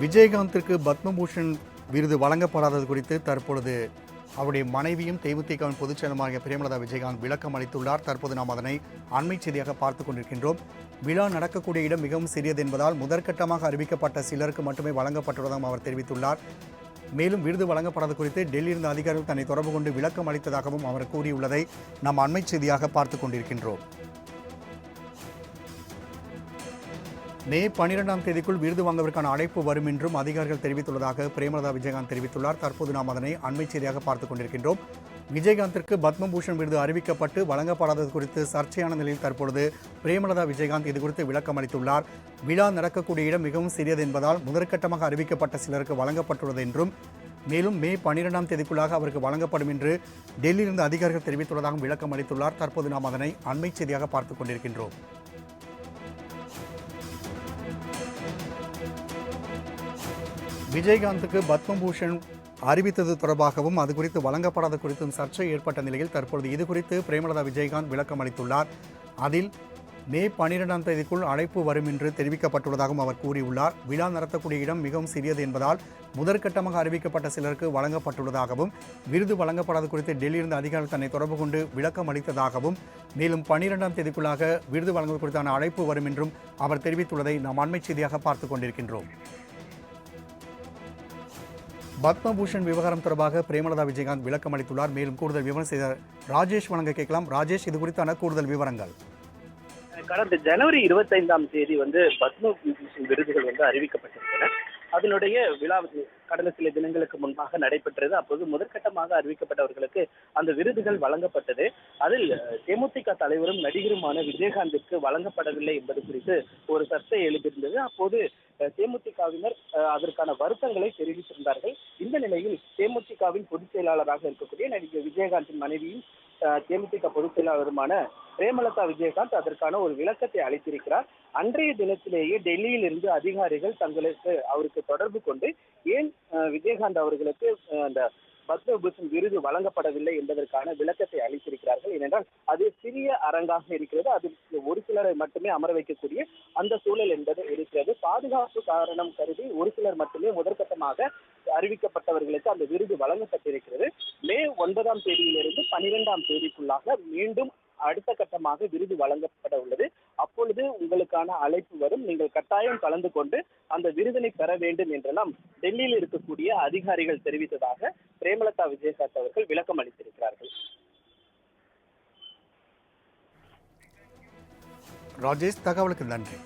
விஜயகாந்திற்கு பத்மபூஷன் விருது வழங்கப்படாதது குறித்து தற்பொழுது அவருடைய மனைவியும் தேமுதிகவின் பொதுச் செயலருமாகிய பிரேமலதா விஜயகாந்த் விளக்கம் அளித்துள்ளார். தற்போது நாம் அதனை அண்மை செய்தியாக பார்த்துக் கொண்டிருக்கின்றோம். விழா நடக்கக்கூடிய இடம் மிகவும் சிறியது என்பதால் முதற்கட்டமாக அறிவிக்கப்பட்ட சிலருக்கு மட்டுமே வழங்கப்பட்டுள்ளதாகவும் அவர் தெரிவித்துள்ளார். மேலும் விருது வழங்கப்படாத குறித்து டெல்லியிலிருந்து அதிகாரிகள் தன்னை தொடர்பு கொண்டு விளக்கம் அளித்ததாகவும் அவர் கூறியுள்ளதை நாம் அண்மை செய்தியாக பார்த்துக் கொண்டிருக்கின்றோம். மே 12ஆம் தேதிக்குள் விருது வாங்குவதற்கான அழைப்பு வரும் என்றும் அதிகாரிகள் தெரிவித்துள்ளதாக பிரேமலதா விஜயகாந்த் தெரிவித்துள்ளார். தற்போது நாம் அதனை அண்மை செய்தியாக பார்த்துக் கொண்டிருக்கின்றோம். விஜயகாந்திற்கு பத்மபூஷன் விருது அறிவிக்கப்பட்டு வழங்கப்படாதது குறித்து சர்ச்சையான நிலையில் தற்பொழுது பிரேமலதா விஜயகாந்த் இதுகுறித்து விளக்கம் அளித்துள்ளார். விழா நடக்கக்கூடிய இடம் மிகவும் சிறியது என்பதால் முதற்கட்டமாக அறிவிக்கப்பட்ட சிலருக்கு வழங்கப்பட்டுள்ளது என்றும் மேலும் மே 12ஆம் தேதிக்குள்ளாக அவருக்கு வழங்கப்படும் என்று டெல்லியிலிருந்து அதிகாரிகள் தெரிவித்துள்ளதாகவும் விளக்கம் அளித்துள்ளார். தற்போது நாம் அதனை அண்மை செய்தியாக பார்த்துக் கொண்டிருக்கின்றோம். விஜயகாந்துக்கு பத்மபூஷன் அறிவித்தது தொடர்பாகவும் அது குறித்து வழங்கப்படாத குறித்தும் சர்ச்சை ஏற்பட்ட நிலையில் தற்பொழுது இது குறித்து பிரேமலதா விஜயகாந்த் விளக்கம் அளித்துள்ளார். அதில் மே 12ஆம் தேதிக்குள் அழைப்பு வரும் என்று தெரிவிக்கப்பட்டுள்ளதாகவும் அவர் கூறியுள்ளார். விழா நடத்தக்கூடிய இடம் மிகவும் சிறியது என்பதால் முதற்கட்டமாக அறிவிக்கப்பட்ட சிலருக்கு வழங்கப்பட்டுள்ளதாகவும் விருது வழங்கப்படாத குறித்து டெல்லியிலிருந்து அதிகாரிகள் தன்னை தொடர்பு கொண்டு விளக்கம் அளித்ததாகவும் மேலும் 12ஆம் தேதிக்குள்ளாக விருது வழங்குவது குறித்தான அழைப்பு வரும் என்றும் அவர் தெரிவித்துள்ளதை நாம் அண்மை செய்தியாக பார்த்துக் கொண்டிருக்கின்றோம். பத்மபூஷன் விவகாரம் தொடர்பாக பிரேமலதா விஜயகாந்த் விளக்கம் அளித்துள்ளார். மேலும் கூடுதல் விவரம் செய்த ராஜேஷ் வழங்க கேட்கலாம். ராஜேஷ், இது குறித்தான கூடுதல் விவரங்கள். கடந்த ஜனவரி 25ஆம் தேதி பத்மபூஷன் விருதுகள் அறிவிக்கப்பட்டிருந்தன. அதனுடைய விழா கடந்த சில தினங்களுக்கு முன்பாக நடைபெற்றது. அப்போது முதற்கட்டமாக அறிவிக்கப்பட்டவர்களுக்கு அந்த விருதுகள் வழங்கப்பட்டது. அதில் தேமுதிக தலைவரும் நடிகருமான விஜயகாந்திற்கு வழங்கப்படவில்லை என்பது குறித்து ஒரு சர்ச்சை எழுந்திருந்தது. அப்போது தேமுதிகவினர் அதற்கான வருத்தங்களை தெரிவித்திருந்தார்கள். இந்த நிலையில் தேமுதிகவின் பொதுச் செயலாளராக இருக்கக்கூடிய நடிகர் விஜயகாந்தின் மனைவியும் தேமுதிக பொதுச் செயலாளருமான பிரேமலதா விஜயகாந்த் அதற்கான ஒரு விளக்கத்தை அளித்திருக்கிறார். அன்றைய தினத்திலேயே டெல்லியில் இருந்து அதிகாரிகள் அவருக்கு தொடர்பு கொண்டு ஏன் விஜயகாந்த் அவர்களுக்கு அந்த பத்மபூஷன் விருது வழங்கப்படவில்லை என்பதற்கான விளக்கத்தை அளித்திருக்கிறார்கள். ஏனென்றால் அது சிறிய அரங்காக இருக்கிறது. அதில் ஒரு சிலரை மட்டுமே அமர வைக்கக்கூடிய அந்த சூழல் என்பது இருக்கிறது. பாதுகாப்பு காரணம் கருதி ஒரு சிலர் மட்டுமே முதற்கட்டமாக அறிவிக்கப்பட்டவர்களுக்கு அந்த விருது வழங்கப்பட்டிருக்கிறது. மே 9ஆம் தேதியிலிருந்து 12ஆம் தேதிக்குள்ளாக மீண்டும் அடுத்த கட்டமாக விருது வழங்கப்பட உள்ளது. அப்பொழுது உங்களுக்கான அழைப்பு வரும். நீங்கள் கட்டாயம் கலந்து கொண்டு அந்த விருதினை பெற வேண்டும் என்றெல்லாம் டெல்லியில் இருக்கக்கூடிய அதிகாரிகள் தெரிவித்ததாக பிரேமலதா விஜயகாந்த் அவர்கள் விளக்கம் அளித்திருக்கிறார்கள். ராஜேஷ், தகவலுக்கு நன்றி.